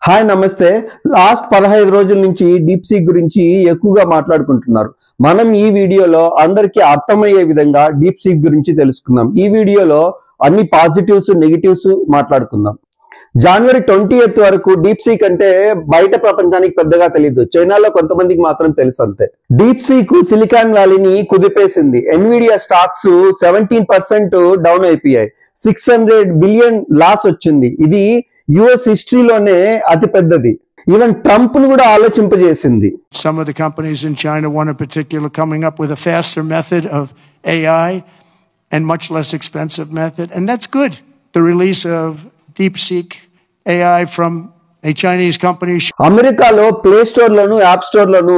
Hi నమస్తే. Last 15 రోజుల నుంచి డీప్ సీక్ గురించి ఎక్కువగా మాట్లాడుకుంటున్నారు. మనం ఈ వీడియోలో అందరికీ అర్థమయ్యే విధంగా డీప్ సీక్ గురించి తెలుసుకుందాం. ఈ వీడియోలో అన్ని పాజిటివ్స్ నెగిటివ్స్ మాట్లాడుకుందాం. జనవరి 20th వరకు డీప్ సీక్ అంటే బయట ప్రపంచానికి పెద్దగా తెలియదు. చైనాలో కొంతమందికి మాత్రం తెలుసు అంతే. డీప్ సీక్ సిలికాన్ వ్యాలీని కుదిపేసింది. ఎన్విడియా స్టాక్స్ 17% డౌన్ అయిపోయాయి. 600 బిలియన్ లాస్ వచ్చింది. ఇది యుఎస్ హిస్టరీలోనే అతి పెద్దది. ఈవెన్ ట్రంప్ ను కూడా ఆలోచింపజేసింది. Some of the companies in China, one in particular, coming up with a faster method of AI and much less expensive method, and that's good. The release of DeepSeek AI from a Chinese company. అమెరికాలో play store లోను app store లోను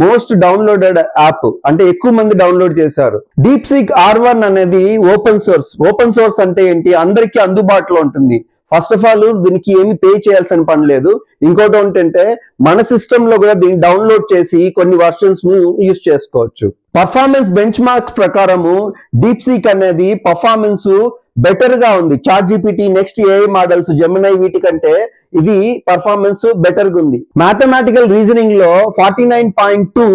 most downloaded app అంటే ఎక్కువ మంది download చేశారు. Deep seek R1 అనేది open source. Open source అంటే ఏంటి? అందరికీ అందుబాటులో ఉంటుంది. ఫస్ట్ ఆఫ్ ఆల్ దీనికి ఏమి పే చేయాల్సిన పని లేదు. ఇంకోటి ఏంటంటే మన సిస్టమ్ లో కూడా దీన్ని డౌన్లోడ్ చేసి కొన్ని వర్షన్స్ ను యూజ్ చేసుకోవచ్చు. పర్ఫార్మెన్స్ బెంచ్ మార్క్ ప్రకారము డీప్ సీక్ అనేది పర్ఫార్మెన్స్ బెటర్ గా ఉంది. ChatGPT, next AI models, Gemini వీటి కంటే ఇది పర్ఫార్మెన్స్ బెటర్ గా ఉంది. మ్యాథమెటికల్ రీజనింగ్ లో 49.2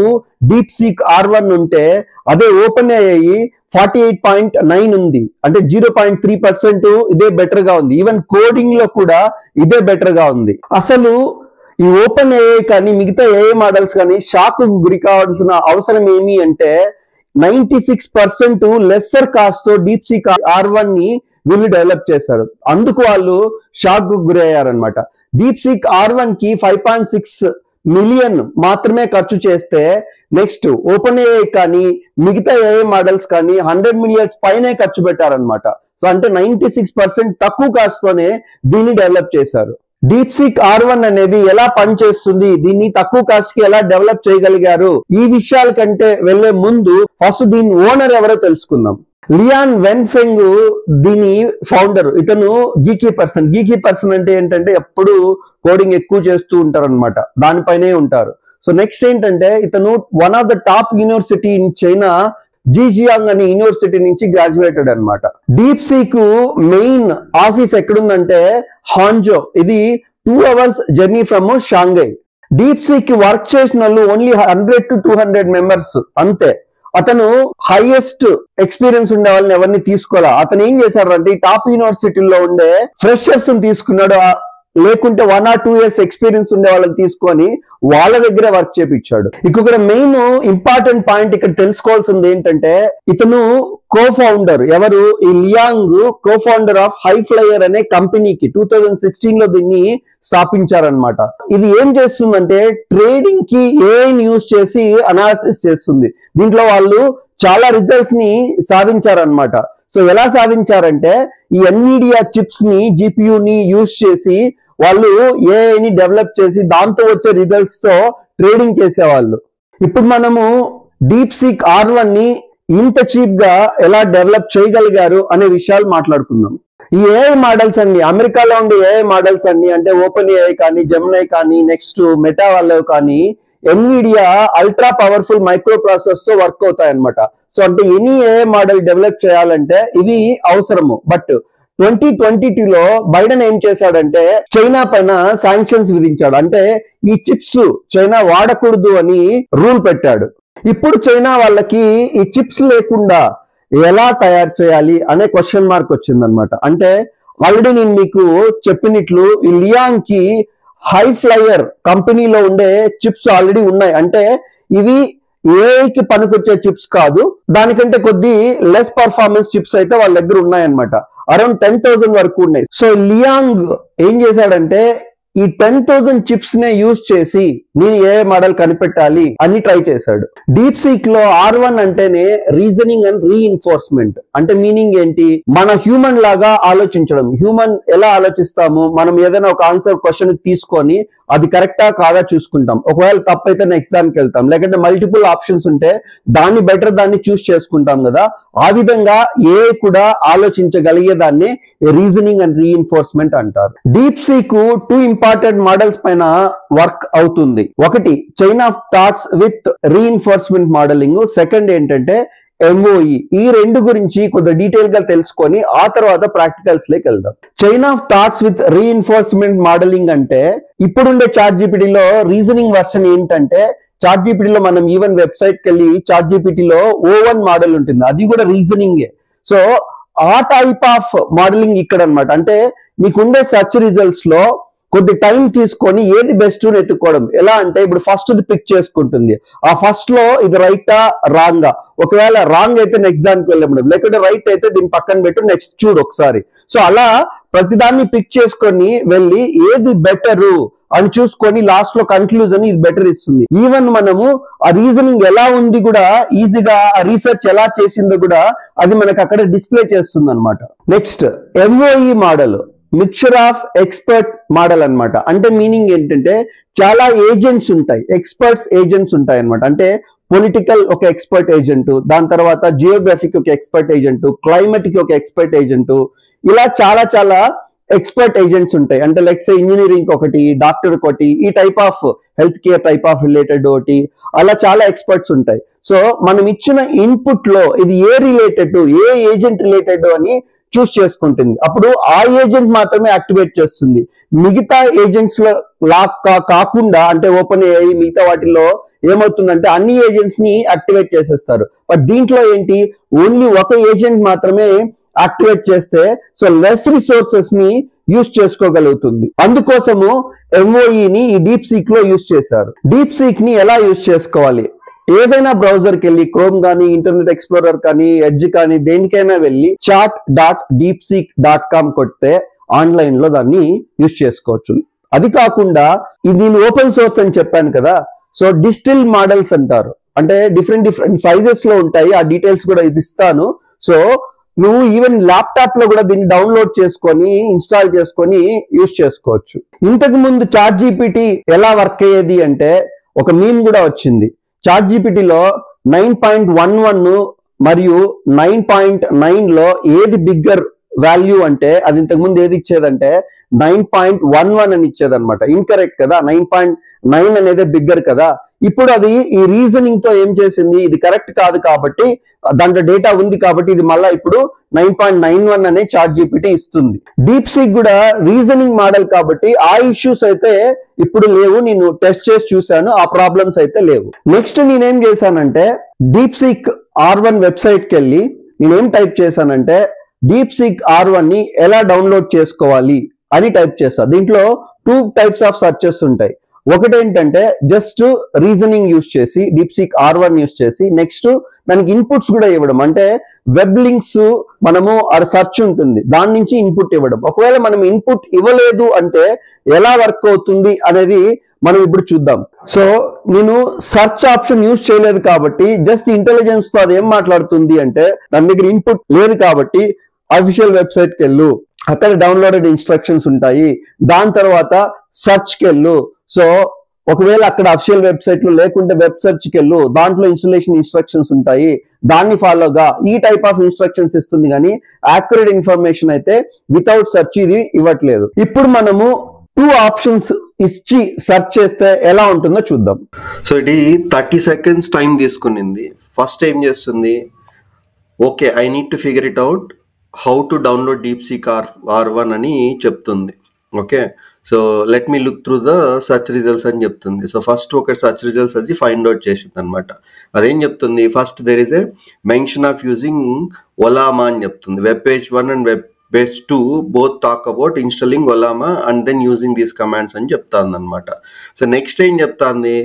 డీప్ సీక్ R1 ఉంటే అదే ఓపెన్ ఏఐ 48.9 ఉంది. అంటే 0.3% ఇదే బెటర్ గా ఉంది. ఈవెన్ కోడింగ్ లో కూడా ఇదే బెటర్ గా ఉంది. అసలు ఈ ఓపెన్ ఏఐ కానీ మిగతా ఏఐ మోడల్స్ కానీ షాక్ గురి కావాల్సిన అవసరం ఏమి అంటే 96% లెస్సర్ కాస్ట్ తో డీప్ సీక్ R1 ని వీళ్ళు డెవలప్ చేశారు. అందుకు వాళ్ళు షాక్ గురి అయ్యారనమాట. డీప్ సీక్ R1 కి 5.6 మిలియన్ మాత్రమే ఖర్చు చేస్తే నెక్స్ట్ ఓపెన్ ఏఐ కానీ మిగతా ఏఐ మోడల్స్ కానీ 100 మిలియన్స్ పైనే ఖర్చు పెట్టారనమాట. సో అంటే 96% తక్కువ కాస్ట్ తోనే దీన్ని డెవలప్ చేశారు. డీప్ సీక్ R1 అనేది ఎలా పనిచేస్తుంది, దీన్ని తక్కువ కాస్ట్ కి ఎలా డెవలప్ చేయగలిగారు, ఈ విషయాల కంటే వెళ్లే ముందు ఫస్ట్ దీని ఓనర్ ఎవరో తెలుసుకుందాం. లియాన్ వెన్ఫెంగ్ దీని ఫౌండర్. ఇతను గీకీ పర్సన్ అంటే ఏంటంటే ఎప్పుడు కోడింగ్ ఎక్కువ చేస్తూ ఉంటారు అనమాట, దానిపైనే ఉంటారు. సో నెక్స్ట్ ఏంటంటే ఇతను one of the top university in China, Zhejiang అనే యూనివర్సిటీ నుంచి గ్రాడ్యుయేటెడ్ అనమాట. డీప్ సీక్ మెయిన్ ఆఫీస్ ఎక్కడుందంటే హాంజో. ఇది 2 hours journey from Shanghai. Deep seek work చేసిన వాళ్ళు ఓన్లీ 100 to 200 మెంబర్స్ అంతే. అతను హైయెస్ట్ ఎక్స్పీరియన్స్ ఉండే వాళ్ళని ఎవరిని తీసుకోవాలా. అతను ఏం చేశాడంటే ఈ టాప్ యూనివర్సిటీలో ఉండే ఫ్రెషర్స్ తీసుకున్నాడు, లేకుంటే 1 or 2 years ఎక్స్పీరియన్స్ ఉండే వాళ్ళని తీసుకొని వాళ్ళ దగ్గర వర్క్ చేపించాడు. ఇక్కడ మెయిన్ ఇంపార్టెంట్ పాయింట్ ఇక్కడ తెలుసుకోవాల్సింది ఏంటంటే ఇతను కో-ఫౌండర్. ఎవరు? ఈ లియాంగ్ కో-ఫౌండర్ ఆఫ్ హైఫ్లయర్ అనే కంపెనీకి 2016 లో దీన్ని స్థాపించారనమాట. ఇది ఏం చేస్తుందంటే ట్రేడింగ్ కి ఏఐని యూజ్ చేసి అనాలిసిస్ చేస్తుంది. దీంట్లో వాళ్ళు చాలా రిజల్ట్స్ ని సాధించారనమాట. సో ఎలా సాధించారంటే ఈ ఎన్విడియా చిప్స్ ని, జిపియుని యూజ్ చేసి వాళ్ళు ఏఐని డెవలప్ చేసి దాంతో వచ్చే రిజల్ట్స్ తో ట్రేడింగ్ చేసేవాళ్ళు. ఇప్పుడు మనము డీప్ సీక్ R1 ని ఇంత చీప్ గా ఎలా డెవలప్ చేయగలిగారు అనే విషయాలు మాట్లాడుకుందాం. ఈ ఏఐ మోడల్స్ అన్ని, అమెరికాలో ఉండే ఏఐ మోడల్స్ అన్ని అంటే ఓపెన్ ఏఐ కానీ, జెమినై కానీ, నెక్స్ట్ మెటా వాళ్ళవి కానీ Nvidia ultra powerful micro processors తో వర్క్ అవుతాయి అనమాట. సో అంటే ఎనీ ఏఐ మోడల్ డెవలప్ చేయాలంటే ఇవి అవసరము. బట్ 2022లో బైడెన్ ఏం చేశాడంటే చైనా పైన శాంక్షన్స్ విధించాడు. అంటే ఈ చిప్స్ చైనా వాడకూడదు అని రూల్ పెట్టాడు. ఇప్పుడు చైనా వాళ్ళకి ఈ చిప్స్ లేకుండా ఎలా తయారు చేయాలి అనే క్వశ్చన్ మార్క్ వచ్చిందనమాట. అంటే ఆల్రెడీ నేను మీకు చెప్పినట్లు ఈ లియాంగ్ కి హైఫ్లయర్ కంపెనీలో ఉండే చిప్స్ ఆల్రెడీ ఉన్నాయి. అంటే ఇవి ఏఐకి పనికొచ్చే చిప్స్ కాదు, దానికంటే కొద్ది లెస్ పర్ఫార్మెన్స్ చిప్స్ అయితే వాళ్ళ దగ్గర ఉన్నాయన్నమాట. అరౌండ్ 10,000 వరకు ఉన్నాయి. సో లియాంగ్ ఏం చేశాడంటే ఈ 10,000 చిప్స్ నే యూజ్ చేసి నేను ఏ మోడల్ కనిపెట్టాలి అని ట్రై చేశాడు. డీప్ సీక్ లో R1 అంటేనే రీజనింగ్ అండ్ రీఇన్ఫోర్స్మెంట్. అంటే మీనింగ్ ఏంటి? మన హ్యూమన్ లాగా ఆలోచించడం. హ్యూమన్ ఎలా ఆలోచిస్తాము? మనం ఏదైనా ఒక ఆన్సర్ క్వశ్చన్ తీసుకొని అది కరెక్టా కాదా చూసుకుంటాం. ఒకవేళ తప్పైతే నెక్స్ట్ దానికి వెళ్తాం, లేకంటే మల్టిపుల్ ఆప్షన్స్ ఉంటే దాన్ని బెటర్ దాన్ని చూస్ చేసుకుంటాం కదా. ఆ విధంగా ఏ కూడా ఆలోచించగలిగేదాన్ని రీజనింగ్ అండ్ రీఇన్ఫోర్స్మెంట్ అంటారు. డీప్ సీక్ 2 ఇంపార్టెంట్ మోడల్స్ పైన వర్క్ అవుతుంది. ఒకటి chain of thoughts with reinforcement modelling. Second ఏంటంటే MOE ఈ రెండు గురించి కొంత డీటెయిల్ గా తెలుసుకొని ఆ తర్వాత ప్రాక్టికల్స్ లోకి వెళ్దాం. Chain of thoughts with reinforcement modelling అంటే ఇప్పుడుండే చాట్ జీపీటీలో రీజనింగ్ వర్షన్ ఏంటంటే చాట్ జీపీటీలో మనం ఈవెన్ వెబ్సైట్ కి వెళ్ళి చాట్ జీపీటీలో O1 మోడల్ ఉంటుంది, అది కూడా రీజనింగే. సో ఆ టైప్ ఆఫ్ మోడలింగ్ ఇక్కడ అన్నమాట. అంటే నీకుండే సెర్చ్ రిజల్ట్స్ లో కొద్ది టైం తీసుకొని ఏది బెస్ట్ అని ఎత్తుకోవడం. ఎలా అంటే ఇప్పుడు ఫస్ట్ పిక్ చేసుకుంటుంది, ఆ ఫస్ట్ లో ఇది రైటా రాంగా, ఒకవేళ రాంగ్ అయితే నెక్స్ట్ దానికి వెళ్ళడం, లేకపోతే రైట్ అయితే దీని పక్కన పెట్టు నెక్స్ట్ చూడు ఒకసారి. సో అలా ప్రతిదాన్ని పిక్ చేసుకొని వెళ్ళి ఏది బెటరు అని చూసుకొని లాస్ట్ లో కన్క్లూజన్ ఇది బెటర్ ఇస్తుంది. ఈవెన్ మనము ఆ రీజనింగ్ ఎలా ఉంది కూడా ఈజీగా ఆ రీసెర్చ్ ఎలా చేసిందో కూడా అది మనకు అక్కడ డిస్ప్లే చేస్తుంది అనమాట. Next MOE model mixture of expert model అన్నమాట. అంటే మీనింగ్ ఏంటంటే చాలా ఏజెంట్స్ ఉంటాయి, ఎక్స్పర్ట్స్ ఏజెంట్స్ ఉంటాయి అనమాట. అంటే పొలిటికల్ ఒక ఎక్స్పర్ట్ ఏజెంట్, దాని తర్వాత జియోగ్రఫీకి ఒక ఎక్స్పర్ట్ ఏజెంట్, క్లైమేట్ కి ఒక ఎక్స్పర్ట్ ఏజెంట్, ఇలా చాలా చాలా ఎక్స్పర్ట్ ఏజెంట్స్ ఉంటాయి. అంటే లైక్ ఇంజనీరింగ్ ఒకటి, డాక్టర్ ఒకటి, ఈ type of health care type of related ఒకటి, అలా చాలా ఎక్స్పర్ట్స్ ఉంటాయి. సో మనం ఇచ్చిన ఇన్పుట్ లో ఇది ఏ రిలేటెడ్, ఏ ఏజెంట్ రిలేటెడ్ అని చూస్ చేసుకుంటుంది. అప్పుడు ఆ ఏజెంట్ మాత్రమే యాక్టివేట్ చేస్తుంది. మిగతా ఏజెంట్స్ లో కాకుండా అంటే ఓపెన్ AI మిగతా వాటిలో ఏమవుతుందంటే అన్ని ఏజెంట్స్ ని యాక్టివేట్ చేసేస్తారు. బట్ దీంట్లో ఏంటి, ఓన్లీ ఒక ఏజెంట్ మాత్రమే యాక్టివేట్ చేస్తే సో లెస్ రిసోర్సెస్ ని యూజ్ చేసుకోగలుగుతుంది. అందుకోసము MOE ని ఈ డీప్ సీక్ లో యూజ్ చేశారు. డీప్ సీక్ ని ఎలా యూజ్ చేసుకోవాలి, ఏదైనా బ్రౌజర్కి వెళ్ళి క్రోమ్ కానీ, ఇంటర్నెట్ ఎక్స్ప్లోరర్ కానీ, ఎడ్జ్ కానీ, దేనికైనా వెళ్ళి chat.deepseek.com కొడితే ఆన్లైన్ లో దాన్ని యూజ్ చేసుకోవచ్చు. అది కాకుండా ఇది నేను ఓపెన్ సోర్స్ అని చెప్పాను కదా, సో డిస్టిల్ మోడల్స్ అంటారు. అంటే డిఫరెంట్ సైజెస్ లో ఉంటాయి, ఆ డీటెయిల్స్ కూడా ఇది ఇస్తాను. సో నువ్వు ఈవెన్ ల్యాప్టాప్ లో కూడా దీన్ని డౌన్లోడ్ చేసుకొని ఇన్స్టాల్ చేసుకొని యూజ్ చేసుకోవచ్చు. ఇంతకు ముందు చాట్ జీపీటీ ఎలా వర్క్ అయ్యేది అంటే ఒక మీమ్ కూడా వచ్చింది. చాట్ జీపీటీలో 9.11 మరియు 9.9 లో ఏది బిగ్గర్ వాల్యూ అంటే అది ఇంతకు ముందు ఏది ఇచ్చేదంటే 9.11 అని ఇచ్చేది అనమాట. ఇన్కరెక్ట్ కదా, 9.9 అనేది బిగ్గర్ కదా. ఇప్పుడు అది ఈ రీజనింగ్ తో ఏం చేసింది, ఇది కరెక్ట్ కాదు కాబట్టి దాంట్లో డేటా ఉంది కాబట్టి ఇది మళ్ళా ఇప్పుడు 9.91 అనే చాట్ జీపీటీ ఇస్తుంది. డీప్ సీక్ కూడా రీజనింగ్ మోడల్ కాబట్టి ఆ ఇష్యూస్ అయితే ఇప్పుడు లేవు, నేను టెస్ట్ చేసి చూశాను, ఆ ప్రాబ్లమ్స్ అయితే లేవు. నెక్స్ట్ నేనేం చేశానంటే డీప్ సీక్ R1 వెబ్సైట్ కి వెళ్ళి నేనేం టైప్ చేశానంటే డీప్ సీక్ R1 ని ఎలా డౌన్లోడ్ చేసుకోవాలి అని టైప్ చేశా. దీంట్లో 2 టైప్స్ ఆఫ్ సర్చెస్ ఉంటాయి. ఒకటేంటంటే జస్ట్ రీజనింగ్ యూజ్ చేసి డీప్ సీక్ R1 యూజ్ చేసి నెక్స్ట్ దానికి ఇన్పుట్స్ కూడా ఇవ్వడం. అంటే వెబ్ లింక్స్ మనము సర్చ్ ఉంటుంది, దాని నుంచి ఇన్పుట్ ఇవ్వడం. ఒకవేళ మనం ఇన్పుట్ ఇవ్వలేదు అంటే ఎలా వర్క్ అవుతుంది అనేది మనం ఇప్పుడు చూద్దాం. సో నేను సర్చ్ ఆప్షన్ యూజ్ చేయలేదు కాబట్టి జస్ట్ ఇంటెలిజెన్స్ తో అది ఏం మాట్లాడుతుంది అంటే దాని దగ్గర ఇన్పుట్ లేదు కాబట్టి అఫీషియల్ వెబ్సైట్ కి వెళ్ళు, అక్కడ డౌన్లోడెడ్ ఇన్స్ట్రక్షన్స్ ఉంటాయి, దాని తర్వాత సర్చ్ కి వెళ్ళు. సో ఒకవేళ అక్కడ అఫీషియల్ వెబ్సైట్ లో లేకుంటే వెబ్ సెర్చ్ కి వెళ్ళు, దాంట్లో ఇన్స్టలేషన్ ఇన్స్ట్రక్షన్స్ ఉంటాయి, దాన్ని ఫాలోగా ఈ టైప్ ఆఫ్ ఇన్స్ట్రక్షన్స్ ఇస్తుంది. కానీ యాక్యురేట్ ఇన్ఫర్మేషన్ అయితే వితౌట్ సెర్చ్ ఇది ఇవ్వట్లేదు. ఇప్పుడు మనము 2 ఆప్షన్స్ ఇచ్చి సెర్చ్ చేస్తే ఎలా ఉంటుందో చూద్దాం. సో ఇది 30 seconds టైం తీసుకునింది. ఫస్ట్ ఏం చేస్తుంది, okay I need to figure it out how to download DeepSeek R1 అని చెప్తుంది. Okay, so let me look through the search results అని చెప్తుంది. సో ఫస్ట్ ఒక సర్చ్ రిజల్ట్స్ అది ఫైండ్ అవుట్ చేసింది అనమాట. అదేం చెప్తుంది, first there is a mention of using Ollama అని చెప్తుంది. Web page 1 and web page 2 both talk about installing Ollama and then using these commands అని చెప్తాను అనమాట. సో నెక్స్ట్ ఏం చెప్తాంది,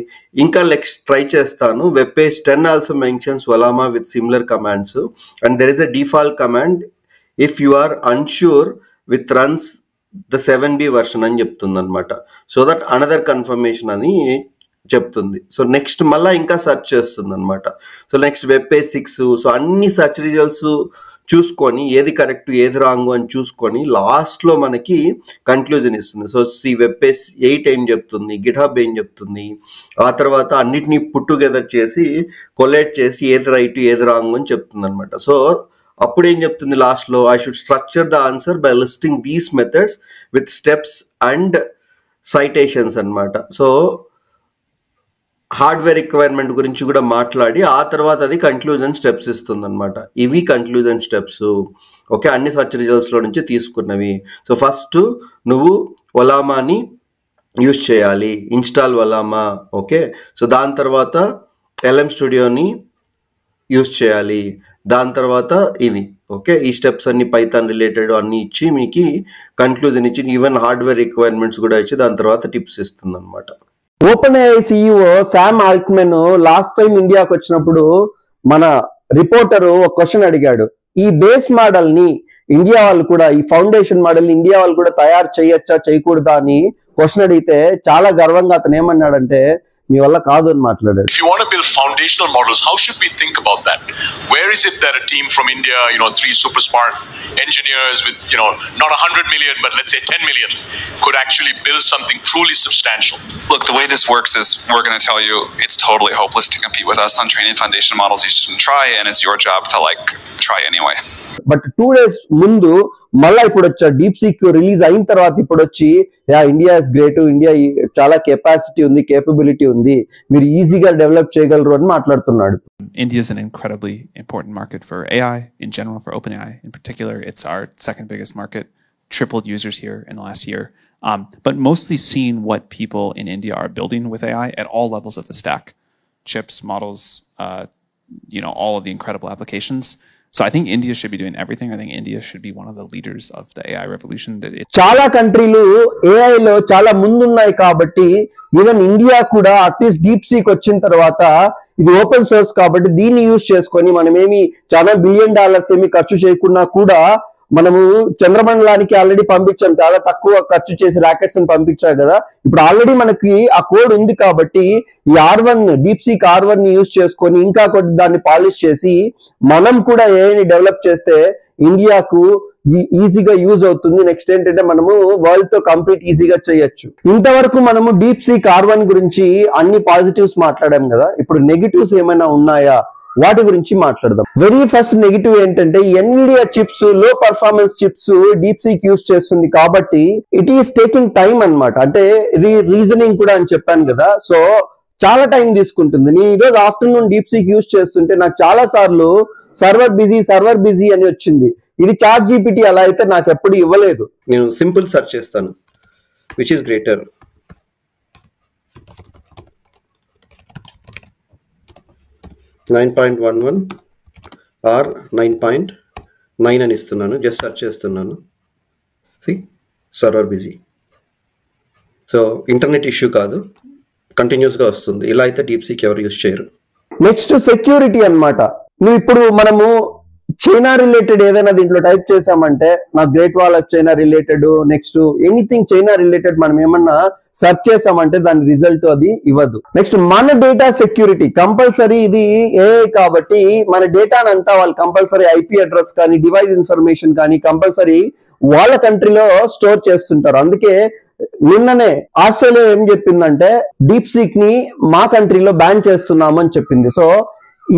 ఇంకా ట్రై చేస్తాను. Web page 10 also mentions Ollama with similar commands and there is a default command if you are unsure with runs the 7B version అని చెప్తుంది అనమాట. సో దట్ అనదర్ కన్ఫర్మేషన్ అని చెప్తుంది. సో నెక్స్ట్ మళ్ళీ ఇంకా సెర్చ్ చేస్తుంది అనమాట. So next web page 6. So అన్ని సెర్చ్ రిజల్ట్స్ చూసుకొని ఏది కరెక్ట్ ఏది రాంగ్ అని చూసుకొని లాస్ట్లో మనకి కన్క్లూజన్ ఇస్తుంది. సో వెబ్ పేజ్ 8 ఏం చెప్తుంది, గిట్హబ్ ఏం చెప్తుంది, ఆ తర్వాత అన్నిటినీ పుట్ టుగెదర్ చేసి కొలేట్ చేసి ఏది రైట్ ఏది రాంగ్ అని చెప్తుంది అనమాట. సో అప్పుడు ఏం చెప్తుంది లాస్ట్లో, I should structure the answer by listing these methods with steps and citations అనమాట. సో హార్డ్వేర్ రిక్వైర్మెంట్ గురించి కూడా మాట్లాడి ఆ తర్వాత అది కంక్లూజన్ స్టెప్స్ ఇస్తుంది అనమాట. ఇవి కంక్లూజన్ స్టెప్స్. ఓకే, అన్ని సర్చ్ రిజల్ట్స్లో నుంచి తీసుకున్నవి. సో ఫస్ట్ నువ్వు ఒలామాని యూజ్ చేయాలి, ఇన్స్టాల్ ఒలామా. ఓకే, సో దాని తర్వాత LM స్టూడియోని యూజ్ చేయాలి. దాని తర్వాత ఇవి. ఓకే, ఈ స్టెప్స్ అన్ని పైథాన్ రిలేటెడ్ అన్ని ఇచ్చి మీకు కన్క్లూజన్ ఇచ్చి ఈవెన్ హార్డ్వేర్ రిక్వైర్మెంట్స్ కూడా ఇచ్చి దాని తర్వాత టిప్స్ ఇస్తుంది అనమాట. Open AI CEO Sam Altman last time ఇండియాకి వచ్చినప్పుడు మన రిపోర్టర్ ఒక క్వశ్చన్ అడిగాడు, ఈ బేస్ మోడల్ ని ఇండియా వాళ్ళు కూడా, ఈ ఫౌండేషన్ మోడల్ ని ఇండియా వాళ్ళు కూడా తయారు చేయొచ్చా చేయకూడదా అని క్వశ్చన్ అడిగితే చాలా గర్వంగా అతను ఏమన్నాడంటే, మీ వల్ల కాదు అని మాట్లాడాడు. If you want to build foundational models, how should we think about that? Where is it that a team from India, 3 super smart engineers with, not 100 million, but let's say 10 million, could actually build something truly substantial? Look, the way this works is we're going to tell you it's totally hopeless to compete with us on training foundation models. You shouldn't try, and it's your job to try anyway. But 2 days ముందు మళ్ళీ ఇప్పుడు వచ్చా DeepSeek release అయిన తర్వాత ఇప్పుడు వచ్చి India is great, India చాలా capacity ఉంది, కేపబిలిటీ ఉంది, మీరు ఈజీగా డెవలప్ చేయగలరు అని మాట్లాడుతున్నాడు. India is an incredibly important market for AI in general, for OpenAI in particular. It's our second biggest market, tripled users here in the last year. But mostly seen what people in India are building with AI at all levels of the stack, chips, models, all of the incredible applications. So I think India should be doing everything. I think India should be one of the leaders of the AI revolution. చాలా కంట్రీలు AI లో చాలా ముందున్నాయి కాబట్టి even India కూడా at least DeepSeek వచ్చిన తర్వాత ఇది open source కాబట్టి దీన్ని యూజ్ చేసుకొని మనమేమి చాలా $1 బిలియన్ ఏమి ఖర్చు చేయకుండా కూడా మనము చంద్రమండలానికి ఆల్రెడీ పంపించాం, చాలా తక్కువ ఖర్చు చేసి రాకెట్స్ ని పంపించారు కదా. ఇప్పుడు ఆల్రెడీ మనకి ఆ కోడ్ ఉంది కాబట్టి ఈ DeepSeek R1 ని యూజ్ చేసుకొని ఇంకా కొద్ది దాన్ని పాలిష్ చేసి మనం కూడా ఏఐని డెవలప్ చేస్తే ఇండియాకు ఈజీగా యూజ్ అవుతుంది. నెక్స్ట్ ఏంటంటే మనము వరల్డ్ తో కంప్లీట్ ఈజీగా చేయొచ్చు. ఇంతవరకు మనము DeepSeek R1 గురించి అన్ని పాజిటివ్స్ మాట్లాడాం కదా, ఇప్పుడు నెగిటివ్స్ ఏమైనా ఉన్నాయా వాటి గురించి మాట్లాడదాం. వెరీ ఫస్ట్ నెగిటివ్ ఏంటంటే ఎన్విడియా చిప్స్, లో పర్ఫార్మెన్స్ చిప్స్ DeepSeek యూజ్ చేస్తుంది కాబట్టి ఇట్ ఈస్ టేకింగ్ టైం అన్నమాట. అంటే ఇది రీజనింగ్ కూడా అని చెప్పాను కదా, సో చాలా టైం తీసుకుంటుంది. నేను ఈరోజు ఆఫ్టర్నూన్ DeepSeek యూజ్ చేస్తుంటే నాకు చాలా సార్లు సర్వర్ బిజీ అని వచ్చింది. ఇది ChatGPT అలా అయితే నాకు ఎప్పుడు ఇవ్వలేదు. నేను సింపుల్ సెర్చ్ చేస్తాను, విచ్ ఇస్ గ్రేటర్. 9.11 ఆర్ 9.9 అని ఇస్తున్నాను, జస్ట్ సెర్చ్ చేస్తున్నాను. Server busy. So internet issue కాదు, కంటిన్యూస్గా వస్తుంది. ఇలా అయితే DeepSeek ఎవరు యూజ్ చేయరు. నెక్స్ట్ సెక్యూరిటీ అన్నమాట. నువ్వు ఇప్పుడు మనము చైనా రిలేటెడ్ ఏదైనా దీంట్లో టైప్ చేసామంటే నాకు great wall of China related, next anything China related మనం ఏమన్నా సెర్చ్ చేసామంటే దాని రిజల్ట్ అది ఇవ్వదు. నెక్స్ట్ మన డేటా సెక్యూరిటీ కంపల్సరీ, ఇది AI కాబట్టి మన డేటాను అంతా వాళ్ళు కంపల్సరీ IP అడ్రస్ కానీ డివైస్ ఇన్ఫర్మేషన్ కానీ కంపల్సరీ వాళ్ళ కంట్రీలో స్టోర్ చేస్తుంటారు. అందుకే నిన్ననే ఆస్ట్రేలియా ఏం చెప్పిందంటే DeepSeek ని మా కంట్రీలో బ్యాన్ చేస్తున్నాము అని చెప్పింది. సో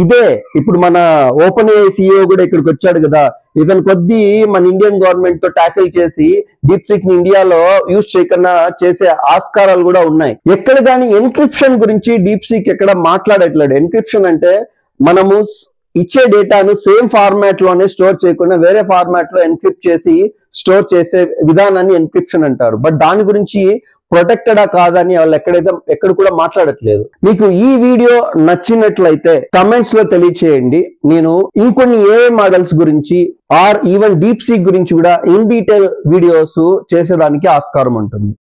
ఇదే ఇప్పుడు మన OpenAI CEO కూడా ఇక్కడికి వచ్చాడు కదా, ఇతను కొద్ది మన ఇండియన్ గవర్నమెంట్ తో ట్యాకిల్ చేసి DeepSeek ని ఇండియాలో యూజ్ చేయకుండా చేసే ఆస్కారాలు కూడా ఉన్నాయి. ఎక్కడ కానీ ఎన్క్రిప్షన్ గురించి DeepSeek ఎక్కడ మాట్లాడట్లేదు. ఎన్క్రిప్షన్ అంటే మనము ఇచ్చే డేటాను సేమ్ ఫార్మాట్ లోనే స్టోర్ చేయకుండా వేరే ఫార్మాట్ లో ఎన్క్రిప్ట్ చేసి స్టోర్ చేసే విధానాన్ని ఎన్క్రిప్షన్ అంటారు. బట్ దాని గురించి ప్రొటెక్టెడా కాదని వాళ్ళు ఎక్కడ కూడా మాట్లాడట్లేదు. మీకు ఈ వీడియో నచ్చినట్లయితే కమెంట్స్ లో తెలియచేయండి. నేను ఇంకొన్ని AI మోడల్స్ గురించి ఆర్ ఈవెన్ DeepSeek గురించి కూడా ఇన్ డీటెయిల్ వీడియోస్ చేసేదానికి ఆస్కారం ఉంటుంది.